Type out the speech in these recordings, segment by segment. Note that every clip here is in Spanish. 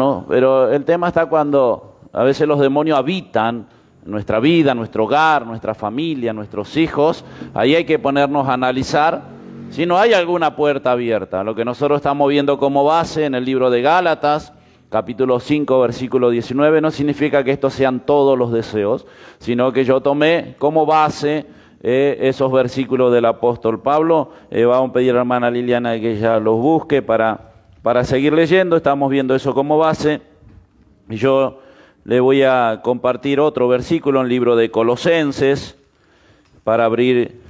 hermanos, pero el tema está cuando a veces los demonios habitan nuestra vida, nuestro hogar, nuestra familia, nuestros hijos. Ahí hay que ponernos a analizar si no hay alguna puerta abierta. Lo que nosotros estamos viendo como base en el libro de Gálatas, capítulo 5, versículo 19, no significa que estos sean todos los deseos, sino que yo tomé como base esos versículos del apóstol Pablo. Vamos a pedir a la hermana Liliana que ella los busque para seguir leyendo. Estamos viendo eso como base. Y yo le voy a compartir otro versículo en el libro de Colosenses para abrir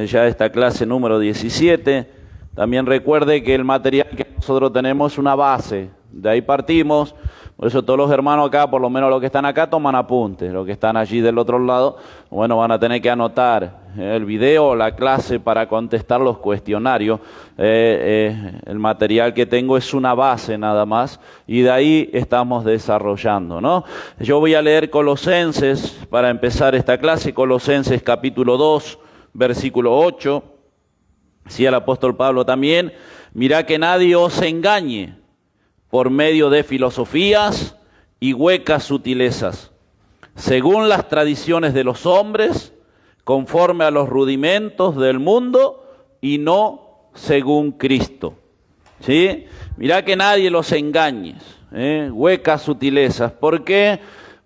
ya esta clase número 17. También recuerde que el material que nosotros tenemos es una base. De ahí partimos. Por eso todos los hermanos acá, por lo menos los que están acá, toman apuntes. Los que están allí del otro lado, bueno, van a tener que anotar el video o la clase para contestar los cuestionarios. El material que tengo es una base nada más, y de ahí estamos desarrollando, ¿no? Yo voy a leer Colosenses para empezar esta clase. Colosenses capítulo 2, versículo 8. Sí, el apóstol Pablo también. Mirá que nadie os engañe por medio de filosofías y huecas sutilezas, según las tradiciones de los hombres, conforme a los rudimentos del mundo y no según Cristo. ¿Sí? Mirá que nadie los engañe, huecas sutilezas. ¿Por qué?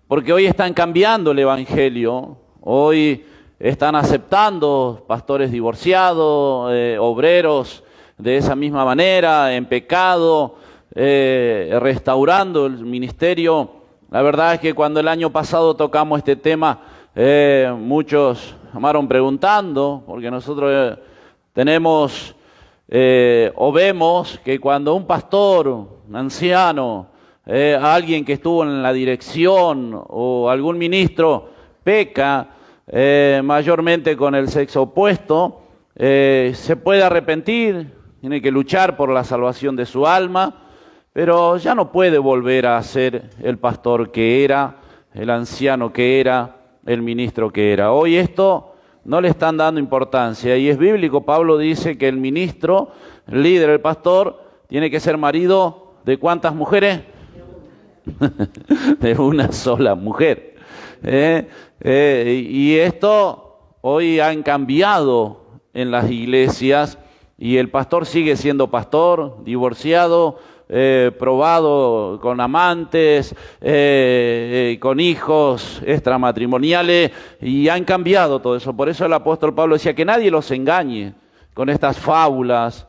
Porque hoy están cambiando el evangelio, hoy están aceptando pastores divorciados, obreros de esa misma manera, en pecado, restaurando el ministerio. La verdad es que cuando el año pasado tocamos este tema, muchos llamaron preguntando, porque nosotros tenemos o vemos que cuando un pastor, un anciano, alguien que estuvo en la dirección o algún ministro peca, mayormente con el sexo opuesto, se puede arrepentir, tiene que luchar por la salvación de su alma, pero ya no puede volver a ser el pastor que era, el anciano que era, el ministro que era. Hoy esto no le están dando importancia, y es bíblico. Pablo dice que el ministro, el líder, el pastor, tiene que ser marido ¿de cuántas mujeres? De una sola mujer. Y esto hoy han cambiado en las iglesias, y el pastor sigue siendo pastor, divorciado, probado con amantes, con hijos extramatrimoniales, y han cambiado todo eso. Por eso el apóstol Pablo decía que nadie los engañe con estas fábulas,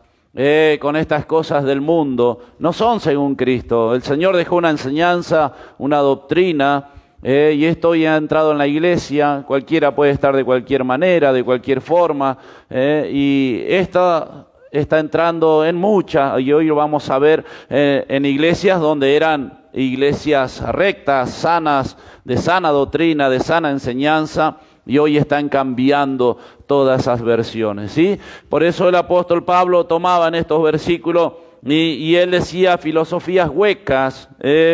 con estas cosas del mundo. No son según Cristo. El Señor dejó una enseñanza, una doctrina, y esto hoy ha entrado en la iglesia. Cualquiera puede estar de cualquier manera, de cualquier forma, y esta está entrando en muchas, y hoy lo vamos a ver en iglesias donde eran iglesias rectas, sanas, de sana doctrina, de sana enseñanza, y hoy están cambiando todas esas versiones, ¿sí? Por eso el apóstol Pablo tomaba en estos versículos y él decía filosofías huecas,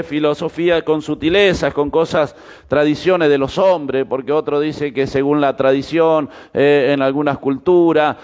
filosofía con sutilezas, con cosas, tradiciones de los hombres, porque otro dice que según la tradición en algunas culturas,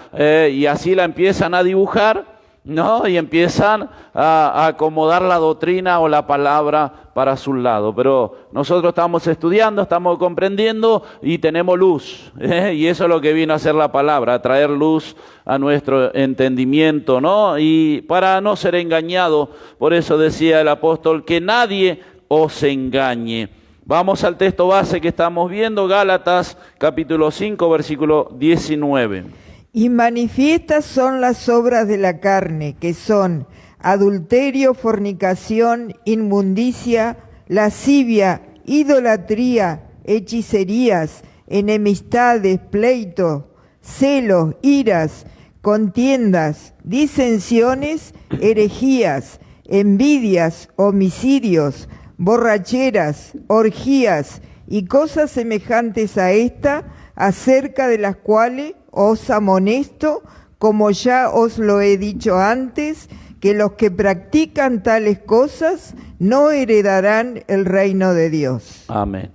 y así la empiezan a dibujar, ¿no? Y empiezan a acomodar la doctrina o la palabra para su lado. Pero nosotros estamos estudiando, estamos comprendiendo y tenemos luz, y eso es lo que vino a hacer la palabra, a traer luz a nuestro entendimiento, ¿no? Y para no ser engañado, por eso decía el apóstol, que nadie os engañe. Vamos al texto base que estamos viendo, Gálatas capítulo 5, versículo 19. Y manifiestas son las obras de la carne, que son adulterio, fornicación, inmundicia, lascivia, idolatría, hechicerías, enemistades, pleitos, celos, iras, contiendas, disensiones, herejías, envidias, homicidios, borracheras, orgías y cosas semejantes a esta, acerca de las cuales os amonesto, como ya os lo he dicho antes, que los que practican tales cosas no heredarán el reino de Dios. Amén.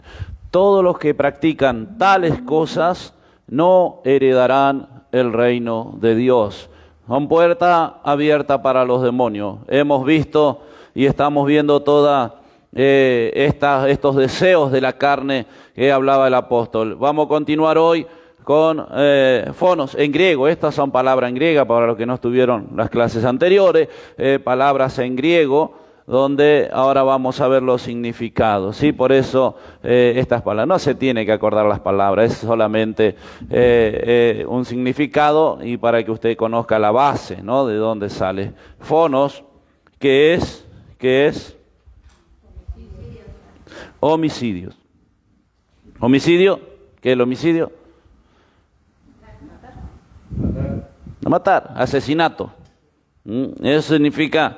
Todos los que practican tales cosas no heredarán el reino de Dios. Son puerta abierta para los demonios. Hemos visto y estamos viendo toda estos deseos de la carne que hablaba el apóstol. Vamos a continuar hoy con fonos en griego. Estas son palabras en griega para los que no estuvieron las clases anteriores, palabras en griego, donde ahora vamos a ver los significados, ¿sí? Por eso estas palabras, no se tiene que acordar las palabras, es solamente un significado y para que usted conozca la base, ¿no? De dónde sale. Fonos, ¿qué es? ¿Qué es? Homicidios. ¿Homicidio? ¿Qué es el homicidio? Matar, asesinato. Eso significa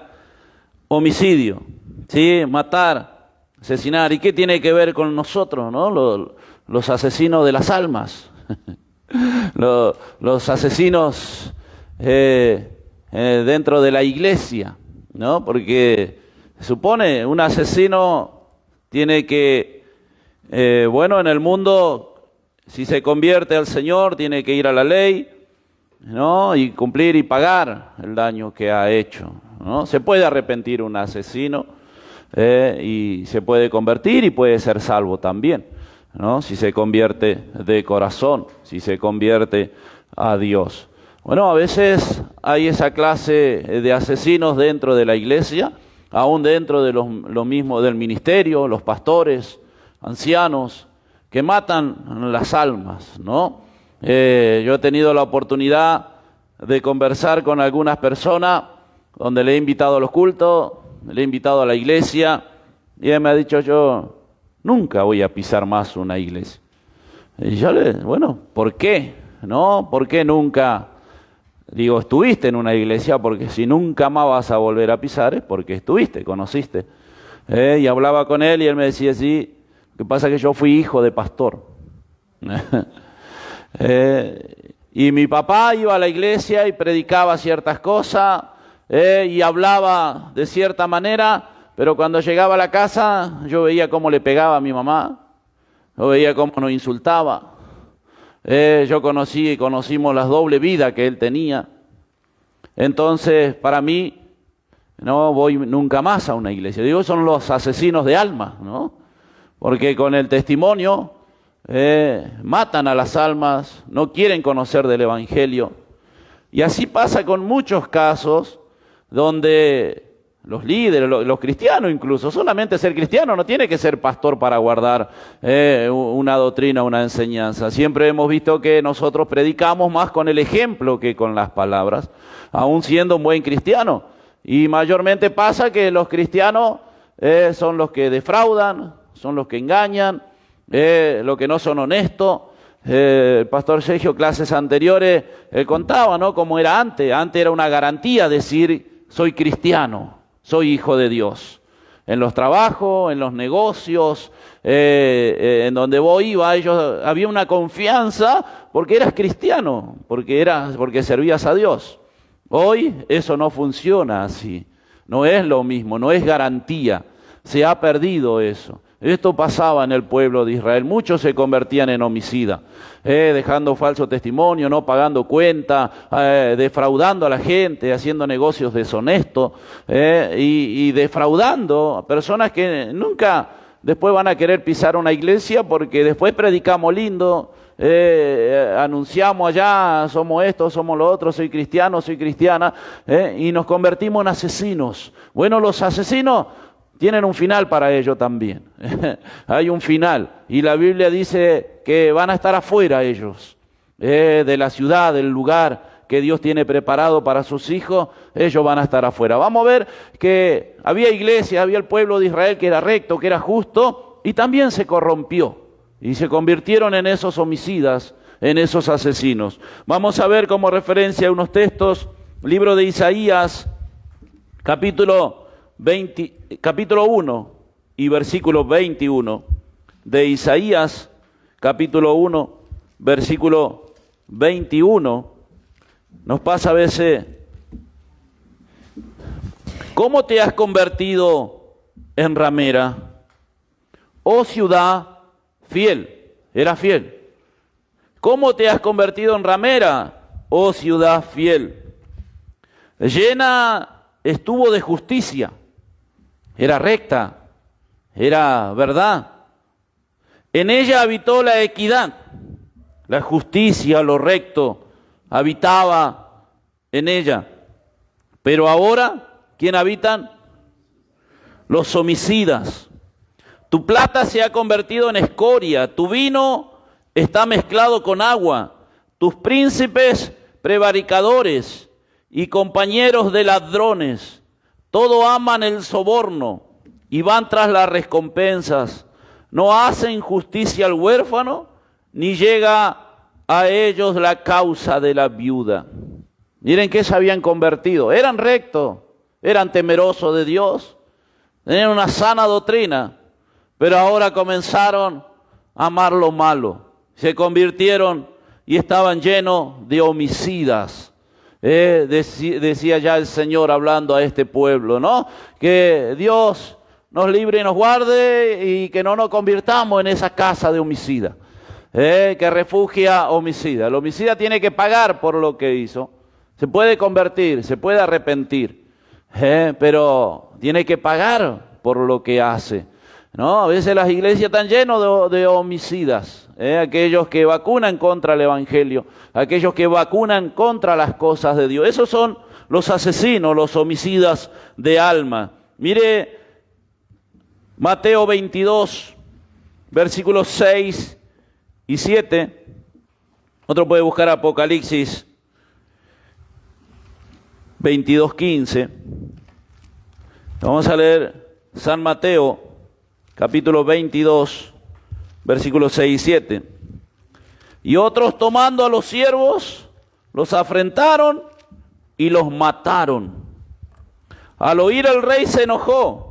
homicidio, ¿sí? Matar, asesinar. ¿Y qué tiene que ver con nosotros, no? Los asesinos de las almas. los asesinos dentro de la iglesia, ¿no? Porque supone un asesino tiene que, en el mundo, si se convierte al Señor, tiene que ir a la ley, ¿no? Y cumplir y pagar el daño que ha hecho, ¿no? Se puede arrepentir un asesino y se puede convertir y puede ser salvo también, ¿no? Si se convierte de corazón, si se convierte a Dios. Bueno, a veces hay esa clase de asesinos dentro de la iglesia, aún dentro de lo mismo del ministerio, los pastores, ancianos, que matan las almas, ¿no? Yo he tenido la oportunidad de conversar con algunas personas donde le he invitado a los cultos, le he invitado a la iglesia, y él me ha dicho, yo nunca voy a pisar más una iglesia. Y yo ¿por qué? ¿No? ¿Por qué nunca? Digo, estuviste en una iglesia, porque si nunca más vas a volver a pisar es porque estuviste, conociste. Y hablaba con él y él me decía, sí, lo que pasa es que yo fui hijo de pastor. Y mi papá iba a la iglesia y predicaba ciertas cosas y hablaba de cierta manera, pero cuando llegaba a la casa yo veía cómo le pegaba a mi mamá, yo veía cómo nos insultaba. Yo conocimos la doble vida que él tenía. Entonces, para mí, no voy nunca más a una iglesia. Digo, son los asesinos de almas, ¿no? Porque con el testimonio matan a las almas, no quieren conocer del evangelio. Y así pasa con muchos casos donde los líderes, los cristianos incluso, solamente ser cristiano no tiene que ser pastor para guardar una doctrina, una enseñanza. Siempre hemos visto que nosotros predicamos más con el ejemplo que con las palabras, aún siendo un buen cristiano. Y mayormente pasa que los cristianos son los que defraudan, son los que engañan, los que no son honestos. El pastor Sergio, clases anteriores, él contaba, ¿no?, cómo era antes. Antes era una garantía decir, soy cristiano, soy hijo de Dios. En los trabajos, en los negocios, en donde vos ibas, había una confianza porque eras cristiano, porque servías a Dios. Hoy eso no funciona así, no es lo mismo, no es garantía, se ha perdido eso. Esto pasaba en el pueblo de Israel, muchos se convertían en homicidas, dejando falso testimonio, no pagando cuenta, defraudando a la gente, haciendo negocios deshonestos y defraudando a personas que nunca después van a querer pisar una iglesia porque después predicamos lindo, anunciamos allá, somos esto, somos lo otro, soy cristiano, soy cristiana, y nos convertimos en asesinos. Bueno, los asesinos tienen un final para ellos también. Hay un final. Y la Biblia dice que van a estar afuera ellos, de la ciudad, del lugar que Dios tiene preparado para sus hijos, ellos van a estar afuera. Vamos a ver que había iglesia, había el pueblo de Israel que era recto, que era justo, y también se corrompió. Y se convirtieron en esos homicidas, en esos asesinos. Vamos a ver como referencia unos textos, libro de Isaías, capítulo 1 y versículo 21 de Isaías, capítulo 1, versículo 21, nos pasa a veces, ¿cómo te has convertido en ramera, oh ciudad fiel? Era fiel. ¿Cómo te has convertido en ramera, oh ciudad fiel? Llena estuvo de justicia. Era recta, era verdad. En ella habitó la equidad, la justicia, lo recto, habitaba en ella. Pero ahora, ¿quién habitan? Los homicidas. Tu plata se ha convertido en escoria, tu vino está mezclado con agua, tus príncipes prevaricadores y compañeros de ladrones, todo aman el soborno y van tras las recompensas. No hacen justicia al huérfano, ni llega a ellos la causa de la viuda. Miren qué se habían convertido. Eran rectos, eran temerosos de Dios, tenían una sana doctrina, pero ahora comenzaron a amar lo malo. Se convirtieron y estaban llenos de homicidas. Decía ya el Señor hablando a este pueblo, ¿no? Que Dios nos libre y nos guarde y que no nos convirtamos en esa casa de homicida, que refugia homicida. El homicida tiene que pagar por lo que hizo. Se puede convertir, se puede arrepentir, pero tiene que pagar por lo que hace, ¿no? A veces las iglesias están llenas de homicidas, aquellos que vacunan contra el evangelio, aquellos que vacunan contra las cosas de Dios. Esos son los asesinos, los homicidas de alma. Mire Mateo 22, versículos 6 y 7. Otro puede buscar Apocalipsis 22, 15. Vamos a leer San Mateo, capítulo 22, versículos 6 y 7. Y otros tomando a los siervos, los afrentaron y los mataron. Al oír el rey se enojó,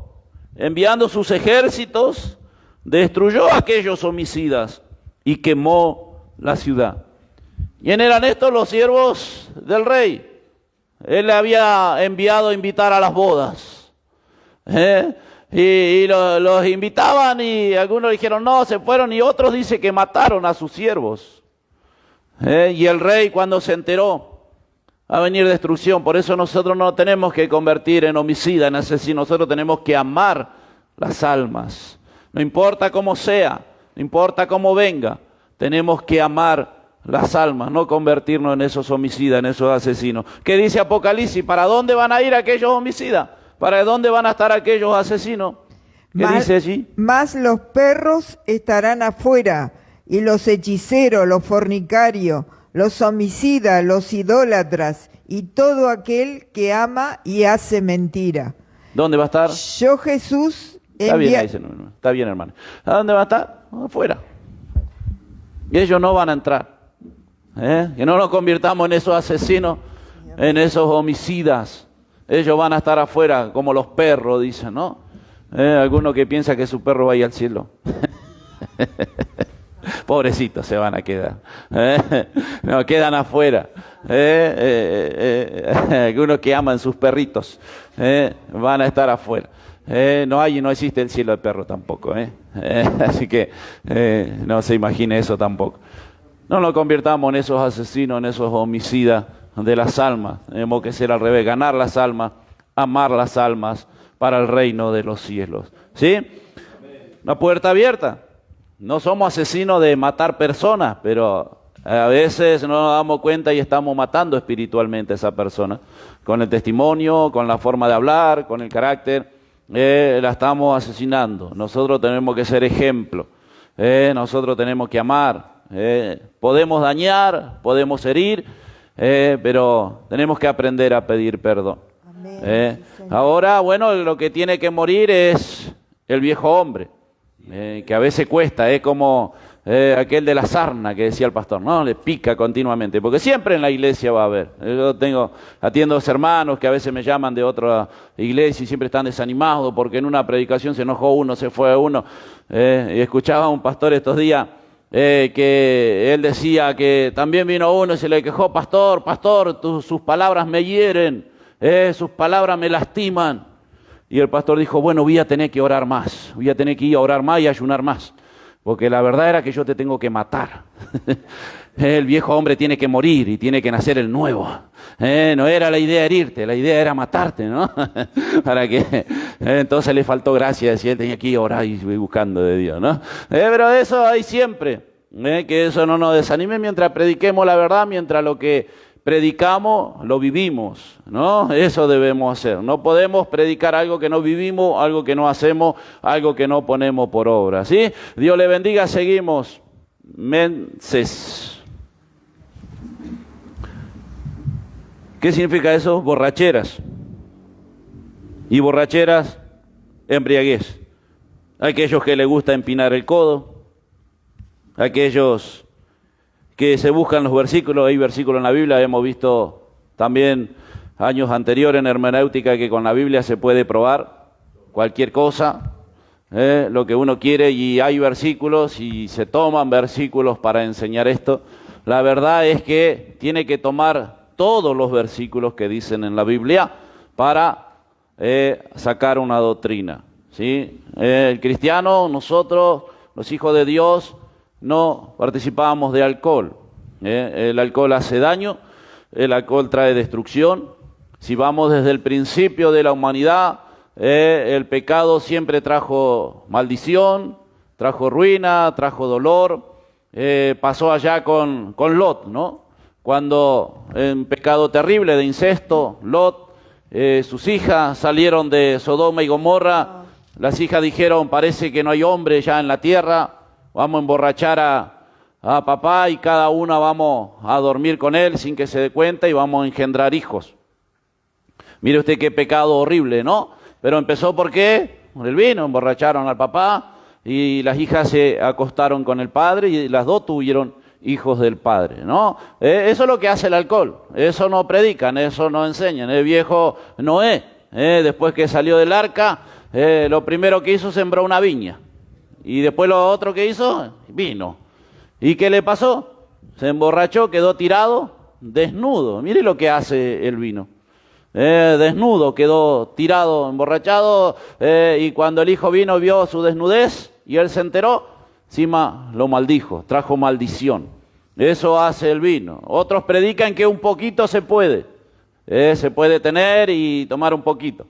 enviando sus ejércitos, destruyó a aquellos homicidas y quemó la ciudad. ¿Quién eran estos? Los siervos del rey. Él le había enviado a invitar a las bodas. Y los invitaban y algunos dijeron no, se fueron, y otros dicen que mataron a sus siervos. Y el rey, cuando se enteró, va a venir destrucción. Por eso nosotros no tenemos que convertir en homicida, en asesino. Nosotros tenemos que amar las almas. No importa cómo sea, no importa cómo venga, tenemos que amar las almas, no convertirnos en esos homicidas, en esos asesinos. ¿Qué dice Apocalipsis? ¿Para dónde van a ir aquellos homicidas? ¿Para dónde van a estar aquellos asesinos? ¿Qué dice allí? Más los perros estarán afuera, y los hechiceros, los fornicarios, los homicidas, los idólatras, y todo aquel que ama y hace mentira. ¿Dónde va a estar? Yo, Jesús, Está bien, ahí, está bien, hermano. ¿A dónde va a estar? Afuera. Y ellos no van a entrar. Que no nos convirtamos en esos asesinos, en esos homicidas. Ellos van a estar afuera como los perros, dicen, ¿no? Alguno que piensa que su perro va a ir al cielo. Pobrecitos se van a quedar. No, quedan afuera. Algunos que aman sus perritos van a estar afuera. No existe el cielo de perro tampoco. Así que no se imagine eso tampoco. No nos convirtamos en esos asesinos, en esos homicidas de las almas. Tenemos que ser al revés, ganar las almas, amar las almas para el reino de los cielos. ¿Sí? Una puerta abierta. No somos asesinos de matar personas, pero a veces no nos damos cuenta y estamos matando espiritualmente a esa persona. Con el testimonio, con la forma de hablar, con el carácter, la estamos asesinando. Nosotros tenemos que ser ejemplo. Nosotros tenemos que amar. Podemos dañar, podemos herir, pero tenemos que aprender a pedir perdón. Ahora, bueno, lo que tiene que morir es el viejo hombre, que a veces cuesta, como aquel de la sarna que decía el pastor, no, le pica continuamente, porque siempre en la iglesia va a haber. Yo atiendo a los hermanos que a veces me llaman de otra iglesia y siempre están desanimados porque en una predicación se enojó uno, se fue uno, y escuchaba a un pastor estos días, que él decía que también vino uno y se le quejó, pastor, sus palabras me hieren, sus palabras me lastiman. Y el pastor dijo, bueno, voy a tener que orar más, voy a tener que ir a orar más y ayunar más, porque la verdad era que yo te tengo que matar. el viejo hombre tiene que morir y tiene que nacer el nuevo. No era la idea herirte, la idea era matarte, ¿no? Para que entonces le faltó gracia, si él tenía que ir a orar y buscando de Dios, ¿no? Pero eso hay siempre, que eso no nos desanime mientras prediquemos la verdad, mientras lo que predicamos lo vivimos, ¿no? Eso debemos hacer. No podemos predicar algo que no vivimos, algo que no hacemos, algo que no ponemos por obra, ¿sí? Dios le bendiga, seguimos. Menses. ¿Qué significa eso? Borracheras. Y borracheras, embriaguez. Aquellos que les gusta empinar el codo, aquellos que se buscan los versículos, hay versículos en la Biblia, hemos visto también años anteriores en hermenéutica que con la Biblia se puede probar cualquier cosa, lo que uno quiere, y hay versículos y se toman versículos para enseñar esto. La verdad es que tiene que tomar todos los versículos que dicen en la Biblia para sacar una doctrina, ¿sí? El cristiano, nosotros, los hijos de Dios, no participamos de alcohol. El alcohol hace daño, el alcohol trae destrucción. Si vamos desde el principio de la humanidad, el pecado siempre trajo maldición, trajo ruina, trajo dolor. Pasó allá con Lot, ¿no? Cuando en pecado terrible de incesto, Lot, sus hijas salieron de Sodoma y Gomorra. Las hijas dijeron, parece que no hay hombre ya en la tierra, vamos a emborrachar a papá y cada una vamos a dormir con él sin que se dé cuenta y vamos a engendrar hijos. Mire usted qué pecado horrible, ¿no? Pero empezó ¿por qué? Por el vino, emborracharon al papá y las hijas se acostaron con el padre y las dos tuvieron hijos del padre, ¿no? Eso es lo que hace el alcohol, eso no predican, eso no enseñan. El viejo Noé, después que salió del arca, lo primero que hizo sembró una viña y después lo otro que hizo, vino. ¿Y qué le pasó? Se emborrachó, quedó tirado, desnudo. Mire lo que hace el vino. Desnudo, quedó tirado, emborrachado, y cuando el hijo vino vio su desnudez y él se enteró, encima lo maldijo, trajo maldición. Eso hace el vino. Otros predican que un poquito se puede tener y tomar un poquito.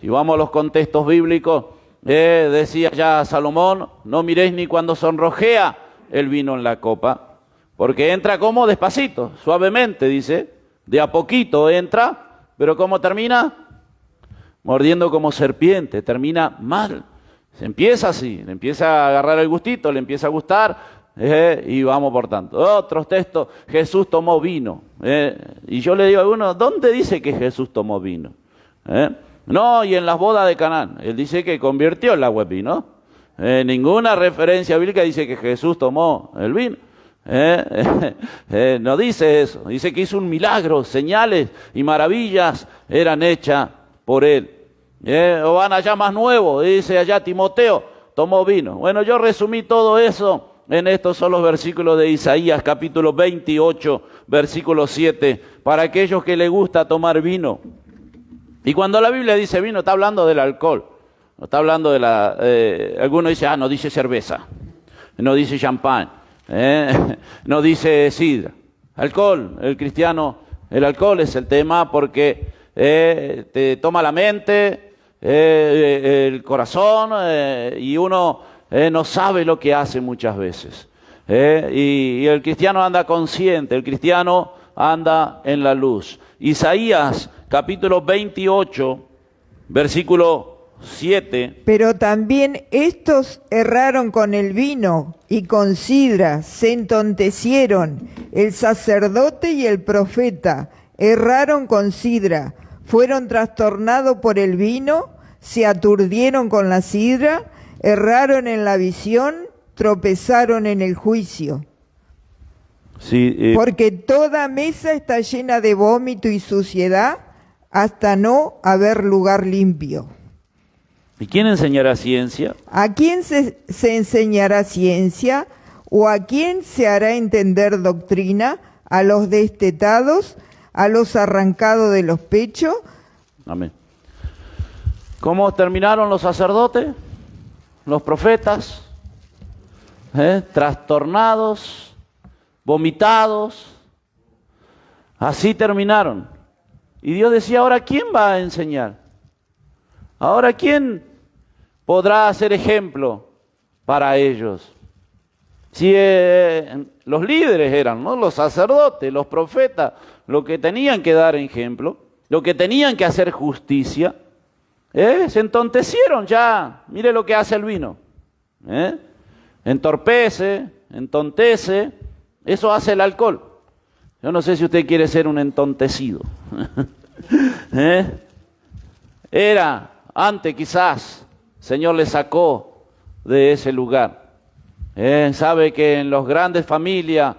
Si vamos a los contextos bíblicos, decía ya Salomón, no miréis ni cuando sonrojea el vino en la copa, porque entra como despacito, suavemente, dice, de a poquito entra, pero ¿cómo termina? Mordiendo como serpiente, termina mal. Se empieza así, le empieza a agarrar el gustito, le empieza a gustar, y vamos por tanto. Otros textos, Jesús tomó vino. Y yo le digo a algunos, ¿dónde dice que Jesús tomó vino? No, y en las bodas de Canaán, él dice que convirtió el agua en vino. Ninguna referencia bíblica dice que Jesús tomó el vino. No dice eso, dice que hizo un milagro, señales y maravillas eran hechas por él. O van allá más nuevo, dice allá Timoteo, tomó vino. Bueno, yo resumí todo eso en estos son los versículos de Isaías, capítulo 28, versículo 7, para aquellos que les gusta tomar vino. Y cuando la Biblia dice vino, está hablando del alcohol, no está hablando de la... algunos dicen, no dice cerveza, no dice champán, no dice sidra. Alcohol, el cristiano, el alcohol es el tema porque te toma la mente, el corazón, y uno no sabe lo que hace muchas veces. Y el cristiano anda consciente, el cristiano anda en la luz. Isaías capítulo 28, versículo 7. Pero también estos erraron con el vino y con sidra, se entontecieron. El sacerdote y el profeta erraron con sidra, fueron trastornados por el vino, se aturdieron con la sidra, erraron en la visión, tropezaron en el juicio. Sí, porque toda mesa está llena de vómito y suciedad, hasta no haber lugar limpio. ¿Y quién enseñará ciencia? ¿A quién se enseñará ciencia? ¿O a quién se hará entender doctrina? ¿A los destetados? ¿A los arrancados de los pechos? Amén. ¿Cómo terminaron los sacerdotes? Los profetas, trastornados, vomitados. Así terminaron. Y Dios decía, ahora ¿quién va a enseñar? Ahora ¿quién podrá ser ejemplo para ellos? Si los líderes eran, ¿no?, los sacerdotes, los profetas, los que tenían que dar ejemplo, los que tenían que hacer justicia, se entontecieron ya. Mire lo que hace el vino. Entorpece, entontece. Eso hace el alcohol. Yo no sé si usted quiere ser un entontecido. Era, antes quizás, el Señor le sacó de ese lugar. Sabe que en las grandes familias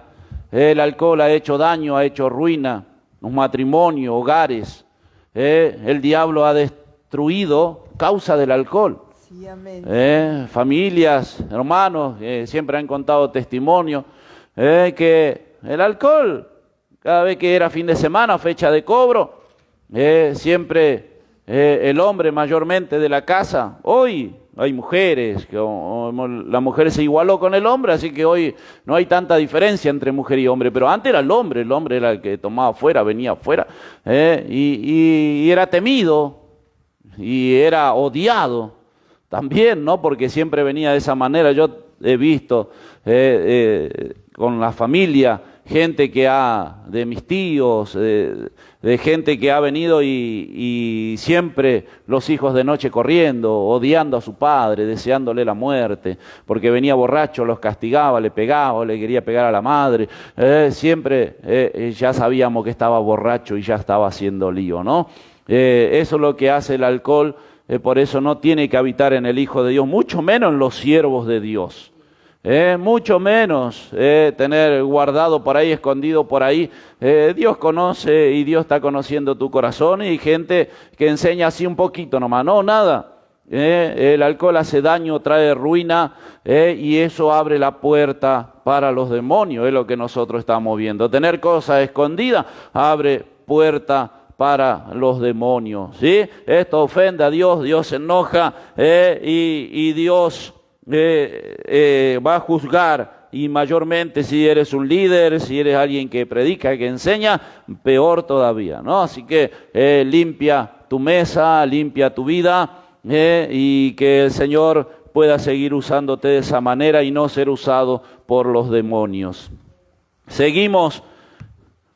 el alcohol ha hecho daño, ha hecho ruina, los matrimonios, hogares. El diablo ha destruido causa del alcohol. Sí, amén. Familias, hermanos, siempre han contado testimonios que el alcohol, cada vez que era fin de semana, fecha de cobro, siempre el hombre mayormente de la casa. Hoy hay mujeres, la mujer se igualó con el hombre, así que hoy no hay tanta diferencia entre mujer y hombre, pero antes era el hombre era el que tomaba afuera, venía afuera, y era temido, y era odiado también, ¿no? Porque siempre venía de esa manera. Yo he visto con la familia gente de mis tíos, de gente que ha venido y siempre los hijos de noche corriendo, odiando a su padre, deseándole la muerte, porque venía borracho, los castigaba, le pegaba, le quería pegar a la madre. Siempre ya sabíamos que estaba borracho y ya estaba haciendo lío, ¿no? Eso es lo que hace el alcohol. Por eso no tiene que habitar en el Hijo de Dios, mucho menos en los siervos de Dios. Mucho menos tener guardado por ahí, escondido por ahí. Dios conoce y Dios está conociendo tu corazón, y gente que enseña así un poquito nomás. No, nada. El alcohol hace daño, trae ruina, y eso abre la puerta para los demonios. Es lo que nosotros estamos viendo. Tener cosas escondidas abre puerta para los demonios, ¿sí? Esto ofende a Dios, Dios se enoja, y Dios va a juzgar, y mayormente si eres un líder, si eres alguien que predica, que enseña, peor todavía, ¿no? Así que limpia tu mesa, limpia tu vida, y que el Señor pueda seguir usándote de esa manera y no ser usado por los demonios. Seguimos,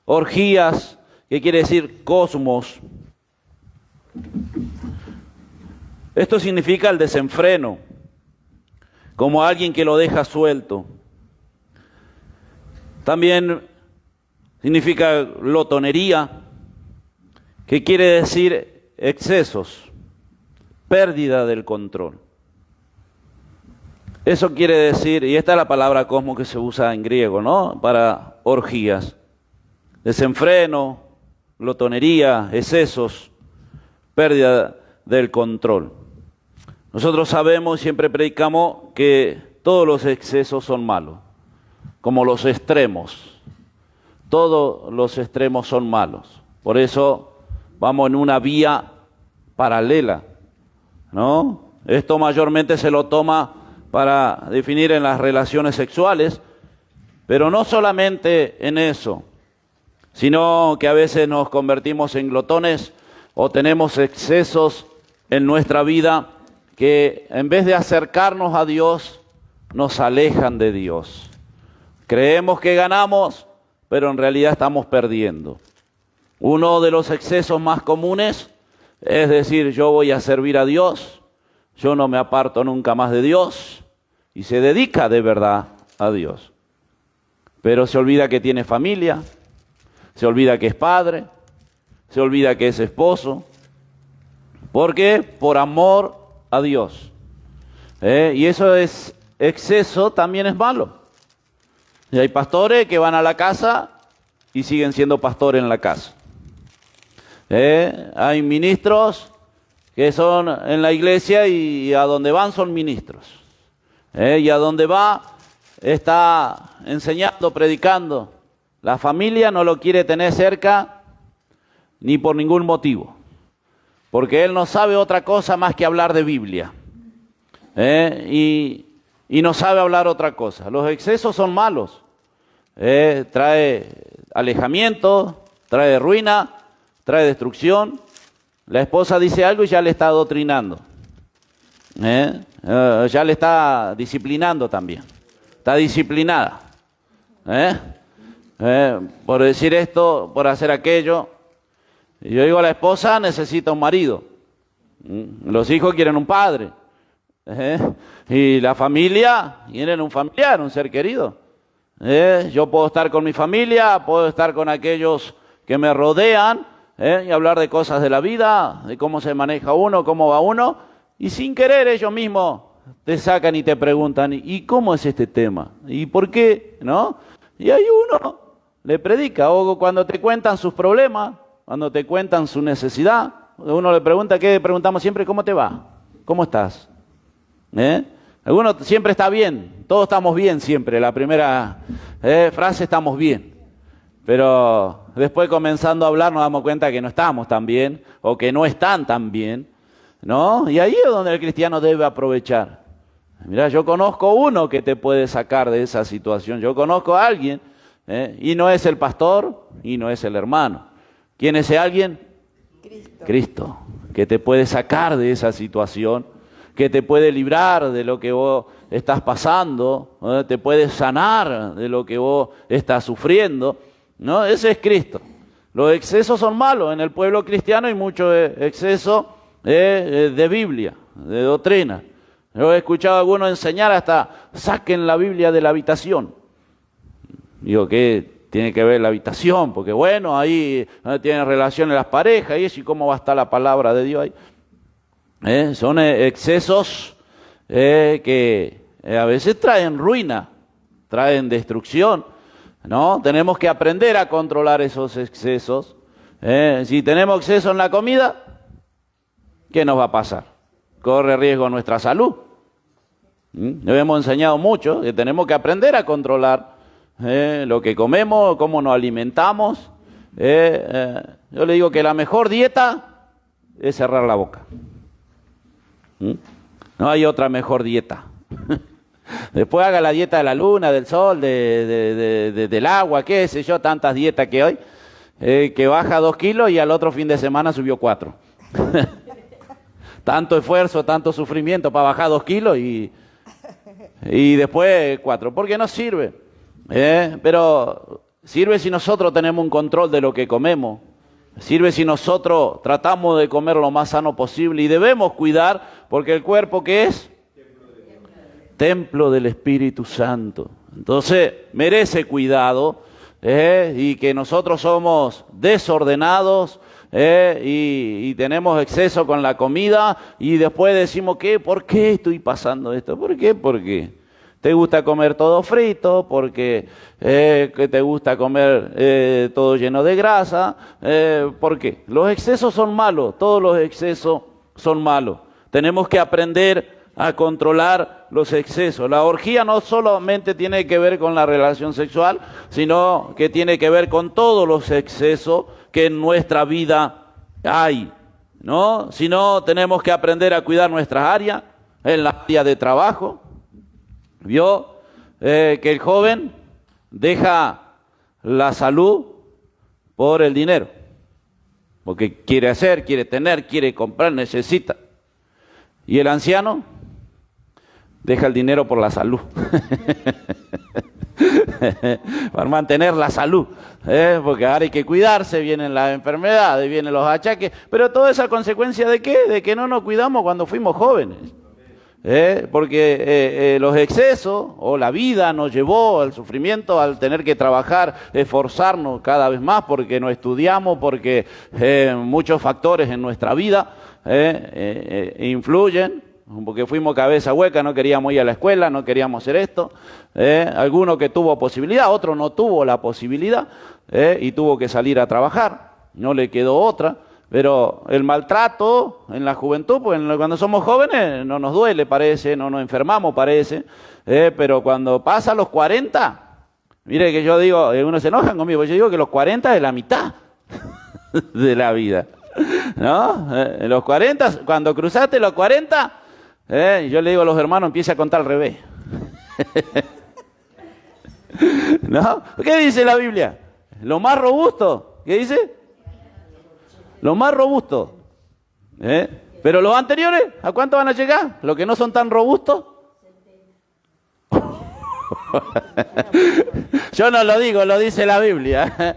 orgías, que quiere decir cosmos. Esto significa el desenfreno, como alguien que lo deja suelto. También significa glotonería, que quiere decir excesos, pérdida del control. Eso quiere decir, y esta es la palabra cosmos que se usa en griego, ¿no?, para orgías. Desenfreno, glotonería, excesos, pérdida del control. Nosotros sabemos, siempre predicamos, que todos los excesos son malos, como los extremos. Todos los extremos son malos. Por eso vamos en una vía paralela, ¿no? Esto mayormente se lo toma para definir en las relaciones sexuales, pero no solamente en eso, sino que a veces nos convertimos en glotones o tenemos excesos en nuestra vida que en vez de acercarnos a Dios, nos alejan de Dios. Creemos que ganamos, pero en realidad estamos perdiendo. Uno de los excesos más comunes es decir, yo voy a servir a Dios, yo no me aparto nunca más de Dios, y se dedica de verdad a Dios. Pero se olvida que tiene familia, se olvida que es padre, se olvida que es esposo. ¿Por qué? Por amor a Dios. Y eso es exceso, también es malo. Y hay pastores que van a la casa y siguen siendo pastores en la casa. Hay ministros que son en la iglesia y a donde van son ministros. Y a donde va está enseñando, predicando. La familia no lo quiere tener cerca ni por ningún motivo, porque él no sabe otra cosa más que hablar de Biblia, y no sabe hablar otra cosa. Los excesos son malos, trae alejamiento, trae ruina, trae destrucción. La esposa dice algo y ya le está adoctrinando. Ya le está disciplinando también. Está disciplinada. Por decir esto, por hacer aquello. Y yo digo, la esposa necesita un marido. Los hijos quieren un padre. Y la familia quieren un familiar, un ser querido. Yo puedo estar con mi familia, puedo estar con aquellos que me rodean, y hablar de cosas de la vida, de cómo se maneja uno, cómo va uno, y sin querer ellos mismos te sacan y te preguntan, ¿y cómo es este tema? ¿Y por qué? ¿No? Y ahí uno le predica, o cuando te cuentan sus problemas, cuando te cuentan su necesidad, uno le pregunta, ¿qué preguntamos siempre? ¿Cómo te va? ¿Cómo estás? Algunos siempre está bien, todos estamos bien siempre, la primera frase estamos bien, pero después comenzando a hablar nos damos cuenta que no estamos tan bien, o que no están tan bien, ¿no? Y ahí es donde el cristiano debe aprovechar. Mira, yo conozco uno que te puede sacar de esa situación, yo conozco a alguien, y no es el pastor, y no es el hermano. ¿Quién es ese alguien? Cristo, que te puede sacar de esa situación, que te puede librar de lo que vos estás pasando, ¿no? Te puede sanar de lo que vos estás sufriendo, ¿no? Ese es Cristo. Los excesos son malos. En el pueblo cristiano hay mucho exceso de Biblia, de doctrina. Yo he escuchado a algunos enseñar hasta saquen la Biblia de la habitación. Digo, ¿qué tiene que ver la habitación? Porque bueno, ahí tienen relaciones las parejas y eso, ¿y cómo va a estar la palabra de Dios ahí? Son excesos que a veces traen ruina, traen destrucción, ¿no? Tenemos que aprender a controlar esos excesos. Si tenemos exceso en la comida, ¿qué nos va a pasar? Corre riesgo nuestra salud. Nos hemos enseñado mucho que tenemos que aprender a controlar lo que comemos, cómo nos alimentamos. Yo le digo que la mejor dieta es cerrar la boca. No hay otra mejor dieta. Después haga la dieta de la luna, del sol, del agua, qué sé yo, tantas dietas que hoy, que baja 2 kilos y al otro fin de semana subió 4. Tanto esfuerzo, tanto sufrimiento para bajar 2 kilos y después 4. Porque no sirve. Pero sirve si nosotros tenemos un control de lo que comemos. Sirve si nosotros tratamos de comer lo más sano posible y debemos cuidar, porque el cuerpo, ¿qué es? Templo del Espíritu Santo. Entonces, merece cuidado, y que nosotros somos desordenados, y tenemos exceso con la comida, y después decimos, ¿por qué estoy pasando esto? ¿Por qué? Porque te gusta comer todo frito, porque que te gusta comer todo lleno de grasa. ¿Por qué? Los excesos son malos, todos los excesos son malos. Tenemos que aprender a controlar los excesos. La orgía no solamente tiene que ver con la relación sexual, sino que tiene que ver con todos los excesos que en nuestra vida hay, ¿no? Si no, tenemos que aprender a cuidar nuestras áreas, en la área de trabajo. Vio que el joven deja la salud por el dinero, porque quiere hacer, quiere tener, quiere comprar, necesita. Y el anciano deja el dinero por la salud, para mantener la salud, porque ahora hay que cuidarse, vienen las enfermedades, vienen los achaques, pero toda esa consecuencia ¿de qué? De que no nos cuidamos cuando fuimos jóvenes. Porque los excesos o la vida nos llevó al sufrimiento, al tener que trabajar, esforzarnos cada vez más porque no estudiamos, porque muchos factores en nuestra vida influyen, porque fuimos cabeza hueca, no queríamos ir a la escuela, no queríamos hacer esto. Alguno que tuvo posibilidad, otro no tuvo la posibilidad y tuvo que salir a trabajar, no le quedó otra. Pero el maltrato en la juventud, pues cuando somos jóvenes no nos duele, parece, no nos enfermamos, parece, pero cuando pasa los 40, mire que yo digo, unos se enojan conmigo, yo digo que los 40 es la mitad de la vida, ¿no? Los 40, cuando cruzaste los 40, yo le digo a los hermanos, empieza a contar al revés. ¿No? ¿Qué dice la Biblia? Lo más robusto. ¿Qué dice? Lo más robusto. Pero los anteriores, ¿a cuánto van a llegar? Los que no son tan robustos. Yo no lo digo, lo dice la Biblia.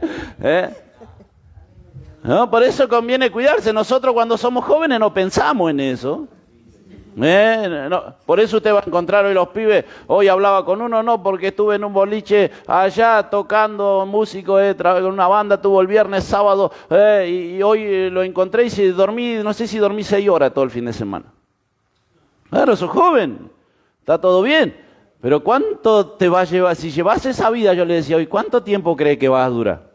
No, por eso conviene cuidarse. Nosotros cuando somos jóvenes no pensamos en eso. No, por eso usted va a encontrar hoy los pibes. Hoy hablaba con uno, no, porque estuve en un boliche allá tocando músico, con una banda, tuvo el viernes, sábado, y hoy lo encontré y si dormí, no sé si dormí 6 horas todo el fin de semana. Claro, sos joven, está todo bien, pero ¿cuánto te va a llevar? Si llevas esa vida, yo le decía hoy, ¿cuánto tiempo cree que vas a durar?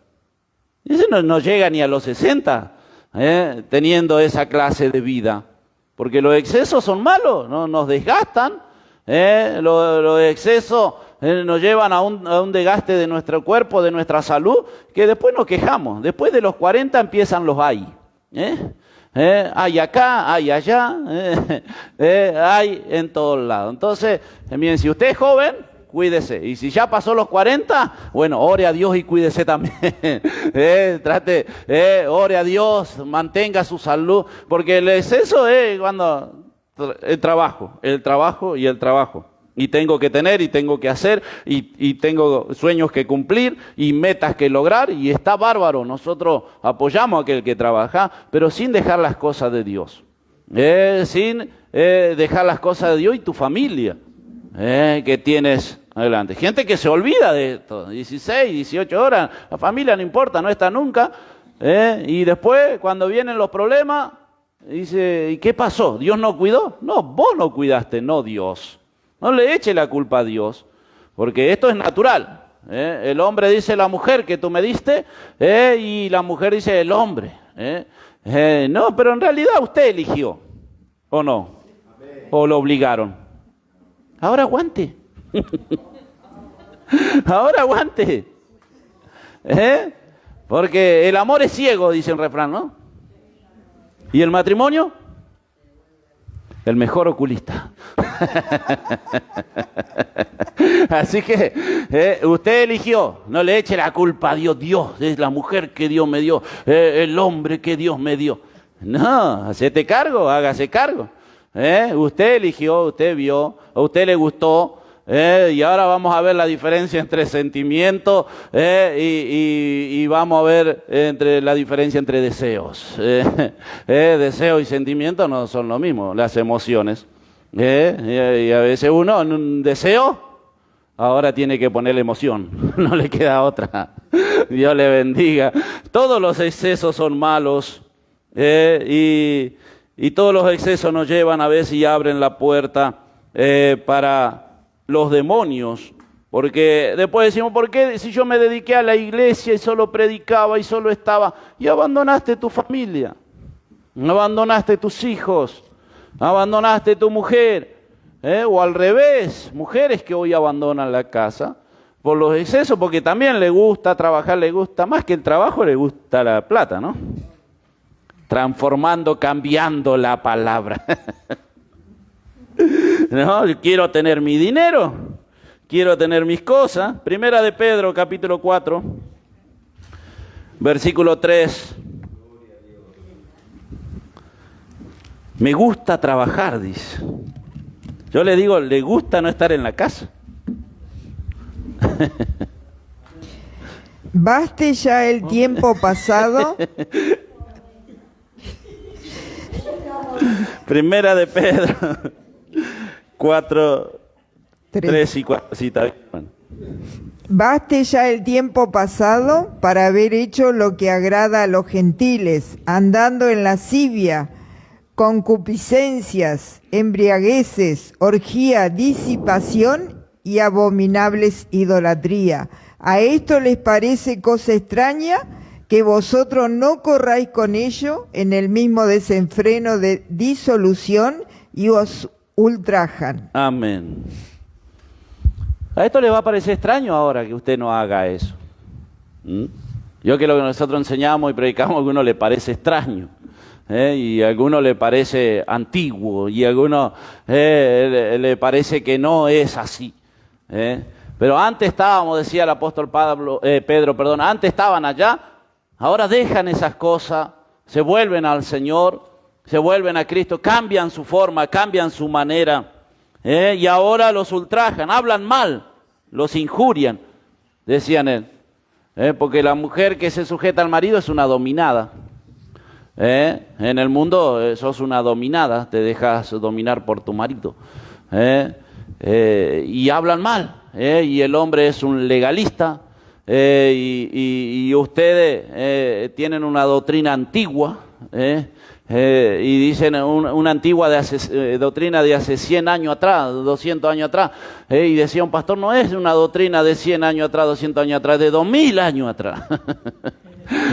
Y ese no llega ni a los 60, teniendo esa clase de vida. Porque los excesos son malos, ¿no? Nos desgastan, los excesos nos llevan a un desgaste de nuestro cuerpo, de nuestra salud, que después nos quejamos. Después de los 40 empiezan los hay. Hay acá, hay allá, hay en todos lados. Entonces, miren, si usted es joven, cuídese. Y si ya pasó los 40, bueno, ore a Dios y cuídese también. Ore a Dios, mantenga su salud, porque el exceso es cuando el trabajo. Y tengo que tener, y tengo que hacer, y tengo sueños que cumplir, y metas que lograr, y está bárbaro. Nosotros apoyamos a aquel que trabaja, pero sin dejar las cosas de Dios. Sin dejar las cosas de Dios y tu familia. Que tienes adelante. Gente que se olvida de esto, 16, 18 horas, la familia no importa, no está nunca, y después cuando vienen los problemas, dice, ¿y qué pasó? ¿Dios no cuidó? No, vos no cuidaste, no Dios. No le eche la culpa a Dios, porque esto es natural. El hombre dice la mujer que tú me diste, y la mujer dice el hombre. No, pero en realidad usted eligió, ¿o no? ¿O lo obligaron? Ahora aguante. Ahora aguante. Porque el amor es ciego, dice un refrán, ¿no? ¿Y el matrimonio? El mejor oculista. Así que usted eligió, no le eche la culpa a Dios. Dios es la mujer que Dios me dio, el hombre que Dios me dio. No, hacete cargo, hágase cargo. Usted eligió, usted vio, a usted le gustó, y ahora vamos a ver la diferencia entre sentimientos y vamos a ver la diferencia entre deseos. Deseo y sentimiento no son lo mismo, las emociones. Y a veces uno en un deseo ahora tiene que ponerle emoción, no le queda otra. Dios le bendiga. Todos los excesos son malos, y todos los excesos nos llevan a veces y abren la puerta para los demonios. Porque después decimos, ¿por qué si yo me dediqué a la iglesia y solo predicaba y solo estaba? Y abandonaste tu familia, abandonaste tus hijos, abandonaste tu mujer. O al revés, mujeres que hoy abandonan la casa por los excesos, porque también le gusta trabajar, le gusta más que el trabajo, le gusta la plata, ¿no? Transformando, cambiando la palabra. No, quiero tener mi dinero, quiero tener mis cosas. Primera de Pedro, capítulo 4, versículo 3. Me gusta trabajar, dice. Yo le digo, le gusta no estar en la casa. Baste ya el tiempo pasado. Primera de Pedro 4, 3 y 4. Sí, está bien. Bueno. Baste ya el tiempo pasado para haber hecho lo que agrada a los gentiles, andando en lascivia, concupiscencias, embriagueces, orgía, disipación y abominables idolatría. ¿A esto les parece cosa extraña? Que vosotros no corráis con ello en el mismo desenfreno de disolución y os ultrajan. Amén. A esto le va a parecer extraño ahora que usted no haga eso. Yo que lo que nosotros enseñamos y predicamos a algunos le parece extraño. Y a algunos le parece antiguo y a algunos le parece que no es así. Pero antes estábamos, decía el apóstol Pedro, antes estaban allá, ahora dejan esas cosas, se vuelven al Señor, se vuelven a Cristo, cambian su forma, cambian su manera, y ahora los ultrajan, hablan mal, los injurian, decían él, porque la mujer que se sujeta al marido es una dominada. En el mundo sos una dominada, te dejas dominar por tu marido, y hablan mal. Y el hombre es un legalista, y ustedes tienen una doctrina antigua, y dicen una antigua doctrina de hace 100 años atrás, 200 años atrás, y decía un pastor, no es una doctrina de 100 años atrás, 200 años atrás, de 2000 años atrás.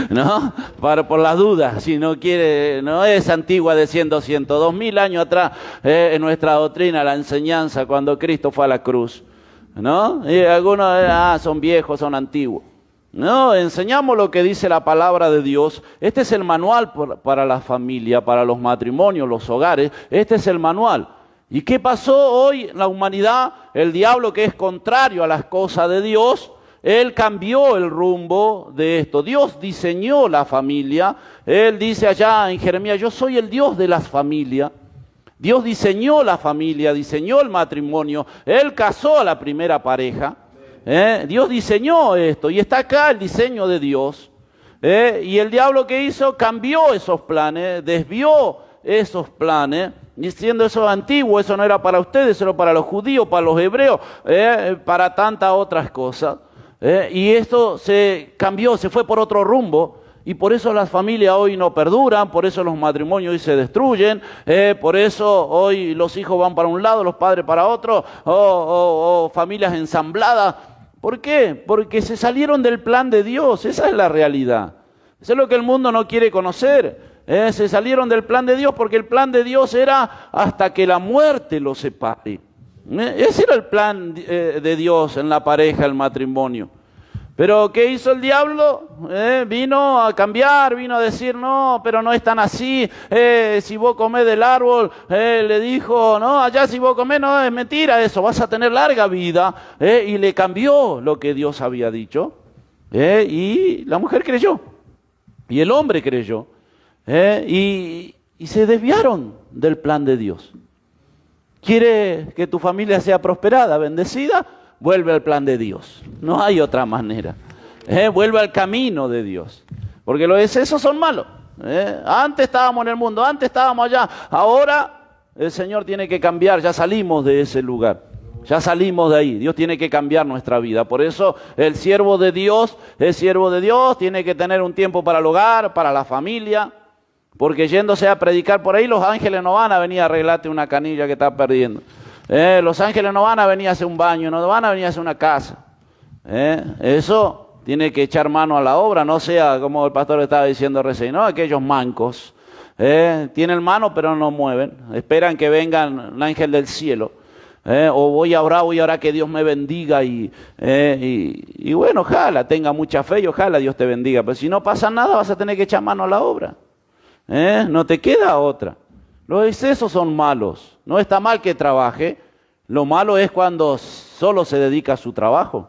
¿No? Por las dudas, si no quiere, no es antigua de 100, 200, 2000 años atrás, en nuestra doctrina, la enseñanza, cuando Cristo fue a la cruz, ¿no? Y algunos, son viejos, son antiguos. No, enseñamos lo que dice la palabra de Dios. Este es el manual para la familia, para los matrimonios, los hogares. Este es el manual. ¿Y qué pasó hoy en la humanidad? El diablo, que es contrario a las cosas de Dios, él cambió el rumbo de esto. Dios diseñó la familia. Él dice allá en Jeremías, yo soy el Dios de las familias. Dios diseñó la familia, diseñó el matrimonio. Él casó a la primera pareja. Dios diseñó esto y está acá el diseño de Dios. Y el diablo, ¿qué hizo? Cambió esos planes, desvió esos planes, diciendo eso antiguo, eso no era para ustedes, eso era para los judíos, para los hebreos, para tantas otras cosas. Y esto se cambió, se fue por otro rumbo, y por eso las familias hoy no perduran, por eso los matrimonios hoy se destruyen, por eso hoy los hijos van para un lado, los padres para otro, o familias ensambladas. ¿Por qué? Porque se salieron del plan de Dios, esa es la realidad. Eso es lo que el mundo no quiere conocer. Se salieron del plan de Dios porque el plan de Dios era hasta que la muerte los separe. Ese era el plan de Dios en la pareja, el matrimonio. Pero ¿qué hizo el diablo? Vino a cambiar, vino a decir, no, pero no es tan así. Si vos comés del árbol, le dijo, no, allá si vos comés, no, es mentira eso, vas a tener larga vida. Y le cambió lo que Dios había dicho. Y la mujer creyó, y el hombre creyó. Y se desviaron del plan de Dios. ¿Quiere que tu familia sea prosperada, bendecida? Vuelve al plan de Dios. No hay otra manera. Vuelve al camino de Dios. Porque los excesos son malos. Antes estábamos en el mundo, antes estábamos allá. Ahora el Señor tiene que cambiar. Ya salimos de ese lugar. Ya salimos de ahí. Dios tiene que cambiar nuestra vida. Por eso el siervo de Dios, tiene que tener un tiempo para el hogar, para la familia. Porque yéndose a predicar por ahí, los ángeles no van a venir a arreglarte una canilla que estás perdiendo. Los ángeles no van a venir a hacer un baño, no van a venir a hacer una casa. Eso tiene que echar mano a la obra, no sea como el pastor estaba diciendo recién, ¿no? Aquellos mancos. Tienen mano pero no mueven, esperan que venga el ángel del cielo. O voy a orar que Dios me bendiga y bueno, ojalá tenga mucha fe y ojalá Dios te bendiga. Pero si no pasa nada vas a tener que echar mano a la obra. No te queda otra. Los excesos son malos. No está mal que trabaje. Lo malo es cuando solo se dedica a su trabajo.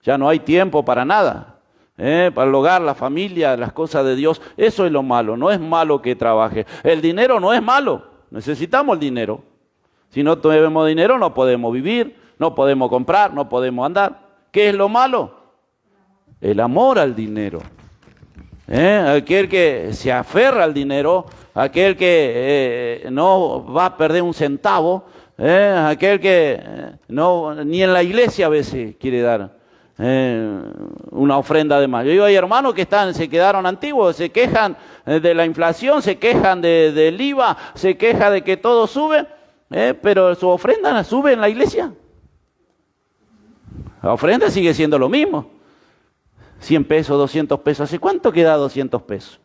Ya no hay tiempo para nada. Para el hogar, la familia, las cosas de Dios. Eso es lo malo. No es malo que trabaje. El dinero no es malo. Necesitamos el dinero. Si no tenemos dinero no podemos vivir, no podemos comprar, no podemos andar. ¿Qué es lo malo? El amor al dinero. Aquel que se aferra al dinero, aquel que no va a perder un centavo, aquel que ni en la iglesia a veces quiere dar una ofrenda de más. Yo digo, hay hermanos que se quedaron antiguos, se quejan de la inflación, se quejan del IVA, se quejan de que todo sube, pero su ofrenda sube en la iglesia. La ofrenda sigue siendo lo mismo. 100 pesos, 200 pesos. ¿Hace cuánto que da 200 pesos?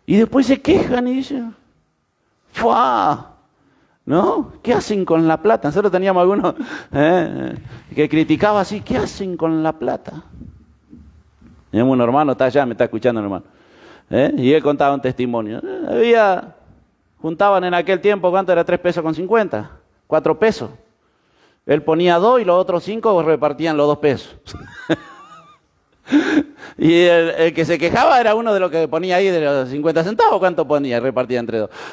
Y después se quejan y dicen, ¡fua! ¿No? ¿Qué hacen con la plata? Nosotros teníamos algunos que criticaba así, ¿qué hacen con la plata? Teníamos un hermano, está allá, me está escuchando el hermano. Y él contaba un testimonio. Juntaban en aquel tiempo, ¿cuánto era? 3 pesos con 50, 4 pesos. Él ponía 2 y los otros 5 repartían los 2 pesos. Y el que se quejaba era uno de los que ponía ahí de los 50 centavos. ¿Cuánto ponía? Repartía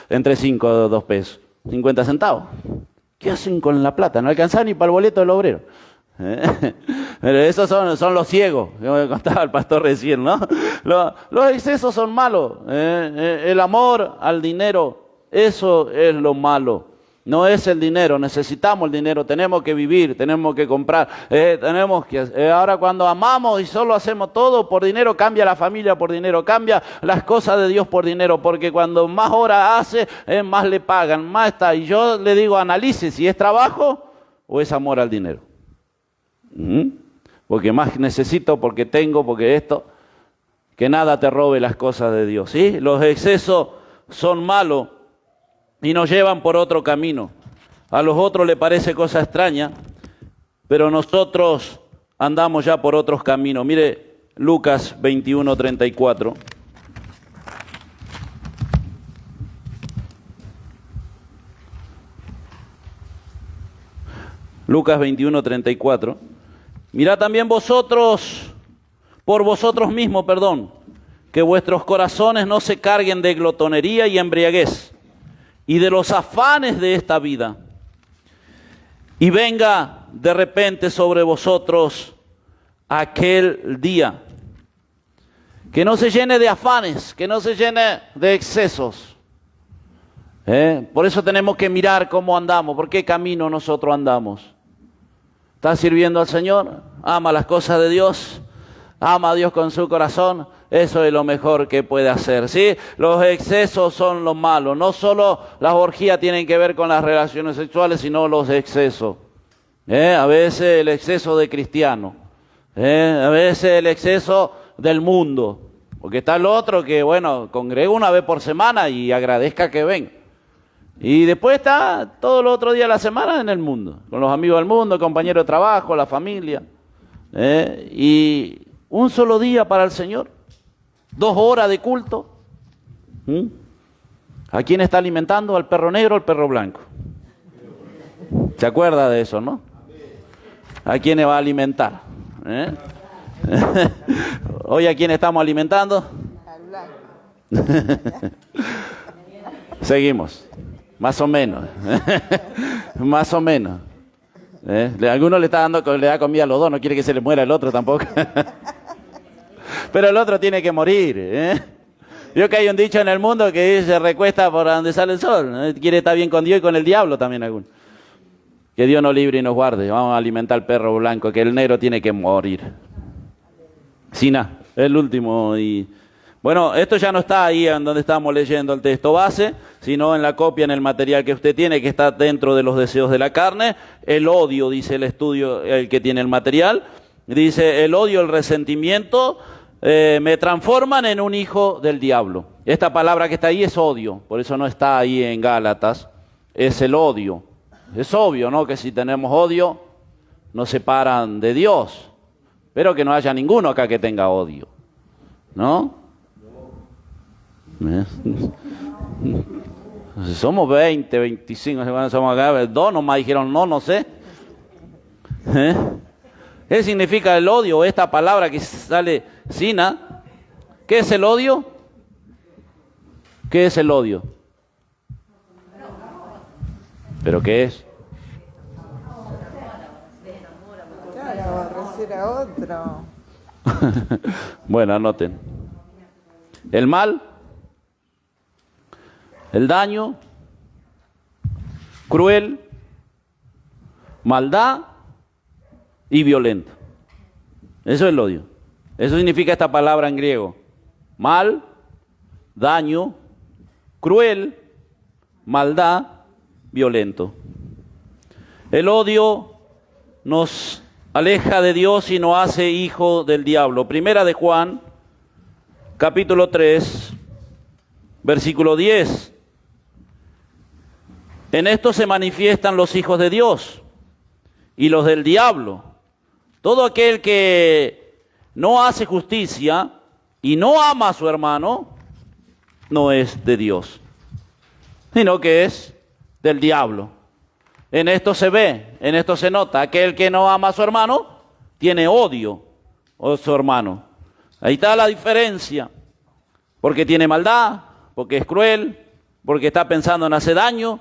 entre 5 2 pesos. 50 centavos. ¿Qué hacen con la plata? No alcanzaba ni para el boleto del obrero. Pero esos son los ciegos, como me contaba el pastor recién, ¿no? Los excesos son malos. El amor al dinero, eso es lo malo. No es el dinero, necesitamos el dinero, tenemos que vivir, tenemos que comprar, ahora cuando amamos y solo hacemos todo por dinero, cambia la familia por dinero, cambia las cosas de Dios por dinero, porque cuando más horas hace, más le pagan, más está. Y yo le digo, analice si es trabajo o es amor al dinero. Porque más necesito, porque tengo, porque esto, que nada te robe las cosas de Dios, ¿sí? Los excesos son malos y nos llevan por otro camino. A los otros les parece cosa extraña, pero nosotros andamos ya por otros caminos. Mire Lucas 21:34. Lucas 21:34. Mirad también vosotros, por vosotros mismos, que vuestros corazones no se carguen de glotonería y embriaguez, y de los afanes de esta vida, y venga de repente sobre vosotros aquel día, que no se llene de afanes, que no se llene de excesos. Por eso tenemos que mirar cómo andamos, por qué camino nosotros andamos. ¿Estás sirviendo al Señor? ¿Ama las cosas de Dios? ¿Ama a Dios con su corazón? Eso es lo mejor que puede hacer, ¿sí? Los excesos son lo malo. No solo las orgías tienen que ver con las relaciones sexuales, sino los excesos. A veces el exceso de cristiano. A veces el exceso del mundo. Porque está el otro que, bueno, congrega una vez por semana y agradezca que ven. Y después está todos los otros días de la semana en el mundo. Con los amigos del mundo, compañeros de trabajo, la familia. Y un solo día para el Señor. 2 horas de culto. ¿A quién está alimentando? ¿Al perro negro o al perro blanco? ¿Se acuerda de eso, no? ¿A quién va a alimentar? ¿Hoy a quién estamos alimentando? Al blanco. Seguimos. Más o menos. Más o menos. Alguno le da comida a los dos, no quiere que se le muera el otro tampoco. Pero el otro tiene que morir. Vio que hay un dicho en el mundo que se recuesta por donde sale el sol. Quiere estar bien con Dios y con el diablo también alguno. Que Dios nos libre y nos guarde. Vamos a alimentar al perro blanco, que el negro tiene que morir. Sina, el último. Y bueno, esto ya no está ahí en donde estamos leyendo el texto base, sino en la copia, en el material que usted tiene, que está dentro de los deseos de la carne. El odio, dice el estudio, el que tiene el material. Dice, el odio, el resentimiento, me transforman en un hijo del diablo. Esta palabra que está ahí es odio, por eso no está ahí en Gálatas, es el odio. Es obvio, ¿no?, que si tenemos odio, nos separan de Dios. Pero que no haya ninguno acá que tenga odio, ¿no? Somos 20, 25, somos acá, 2 nomás dijeron no sé. ¿Qué significa el odio? Esta palabra que sale sina. ¿Qué es el odio? ¿Qué es el odio? ¿Pero qué es? Claro, aborrecer a otro. Bueno, anoten. El mal, el daño, cruel, maldad y violento. Eso es el odio. Eso significa esta palabra en griego. Mal, daño, cruel, maldad, violento. El odio nos aleja de Dios y nos hace hijo del diablo. Primera de Juan, capítulo 3, versículo 10. En esto se manifiestan los hijos de Dios y los del diablo. Todo aquel que no hace justicia y no ama a su hermano, no es de Dios, sino que es del diablo. En esto se ve, en esto se nota. Aquel que no ama a su hermano tiene odio a su hermano. Ahí está la diferencia. Porque tiene maldad, porque es cruel, porque está pensando en hacer daño,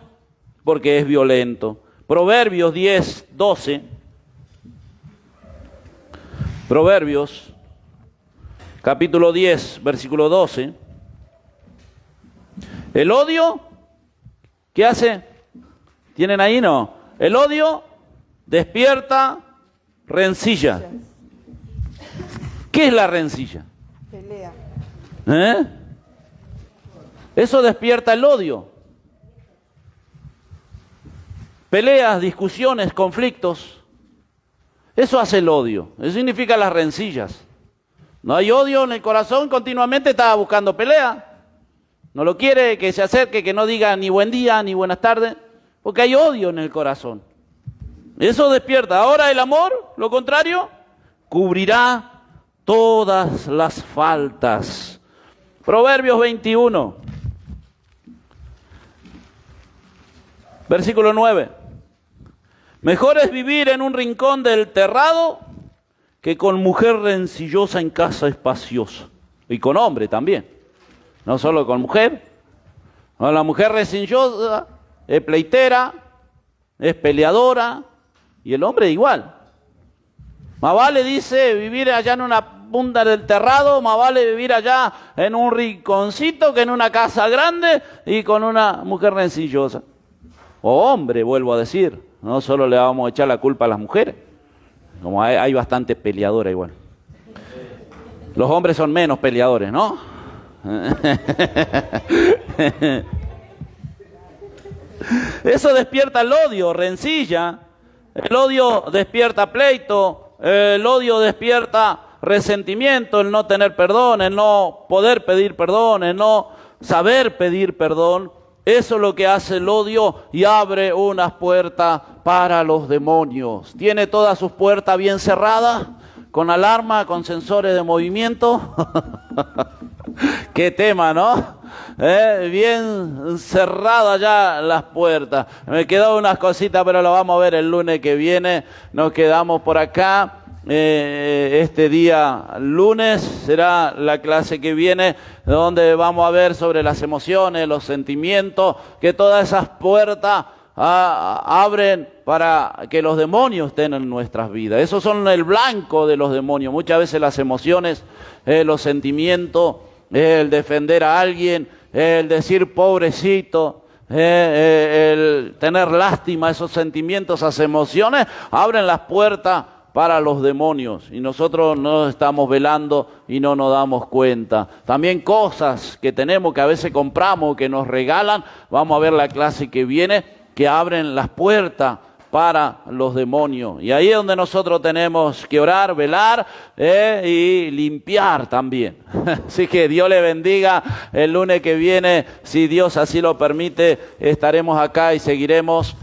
porque es violento. Proverbios 10:12. Proverbios, capítulo 10, versículo 12. El odio, ¿qué hace? ¿Tienen ahí, no? El odio despierta rencilla. ¿Qué es la rencilla? Pelea. Eso despierta el odio. Peleas, discusiones, conflictos. Eso hace el odio. Eso significa las rencillas. No hay odio en el corazón, continuamente está buscando pelea. No lo quiere que se acerque, que no diga ni buen día, ni buenas tardes, porque hay odio en el corazón. Eso despierta. Ahora el amor, lo contrario, cubrirá todas las faltas. Proverbios 21, versículo 9. Mejor es vivir en un rincón del terrado que con mujer rencillosa en casa espaciosa. Y con hombre también. No solo con mujer. No, la mujer rencillosa es pleitera, es peleadora. Y el hombre igual. Más vale, dice, vivir allá en una punta del terrado, más vale vivir allá en un rinconcito que en una casa grande y con una mujer rencillosa. O hombre, vuelvo a decir. No solo le vamos a echar la culpa a las mujeres. Como hay bastante peleadora igual. Los hombres son menos peleadores, ¿no? Eso despierta el odio, rencilla. El odio despierta pleito. El odio despierta resentimiento, el no tener perdón, el no poder pedir perdón, el no saber pedir perdón. Eso es lo que hace el odio y abre unas puertas para los demonios. Tiene todas sus puertas bien cerradas, con alarma, con sensores de movimiento. Qué tema, ¿no? Bien cerradas ya las puertas. Me quedan unas cositas, pero lo vamos a ver el lunes que viene. Nos quedamos por acá. Este día lunes será la clase que viene, donde vamos a ver sobre las emociones, los sentimientos, que todas esas puertas abren para que los demonios estén en nuestras vidas. Esos son el blanco de los demonios. Muchas veces las emociones, los sentimientos, el defender a alguien, el decir pobrecito, el tener lástima, esos sentimientos, esas emociones, abren las puertas para los demonios y nosotros no estamos velando y no nos damos cuenta. También cosas que tenemos, que a veces compramos, que nos regalan, vamos a ver la clase que viene, que abren las puertas para los demonios. Y ahí es donde nosotros tenemos que orar, velar y limpiar también. Así que Dios le bendiga. El lunes que viene, si Dios así lo permite, estaremos acá y seguiremos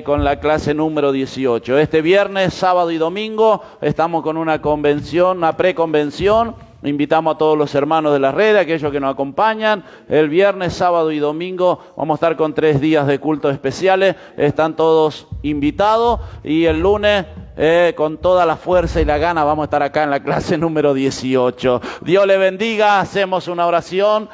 con la clase número 18. Este viernes, sábado y domingo estamos con una convención, una preconvención. Invitamos a todos los hermanos de la red, aquellos que nos acompañan. El viernes, sábado y domingo vamos a estar con 3 días de cultos especiales. Están todos invitados. Y el lunes, con toda la fuerza y la gana, vamos a estar acá en la clase número 18. Dios le bendiga. Hacemos una oración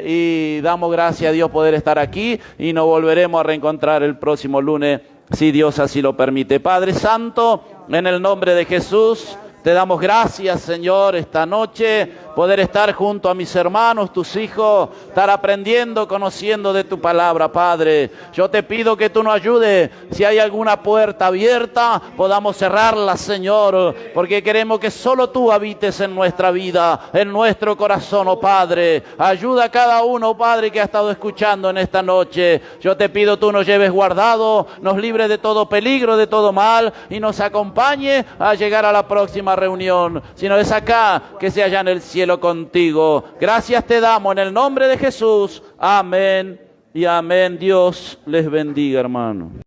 y damos gracias a Dios poder estar aquí. Y nos volveremos a reencontrar el próximo lunes, si Dios así lo permite. Padre Santo, en el nombre de Jesús, te damos gracias, Señor, esta noche, poder estar junto a mis hermanos, tus hijos, estar aprendiendo, conociendo de tu palabra, Padre. Yo te pido que tú nos ayudes. Si hay alguna puerta abierta, podamos cerrarla, Señor, porque queremos que solo tú habites en nuestra vida, en nuestro corazón, oh Padre. Ayuda a cada uno, Padre, que ha estado escuchando en esta noche. Yo te pido tú nos lleves guardados, nos libres de todo peligro, de todo mal, y nos acompañe a llegar a la próxima reunión. Si no es acá, que sea allá en el cielo contigo. Gracias te damos en el nombre de Jesús. Amén y amén. Dios les bendiga, hermano.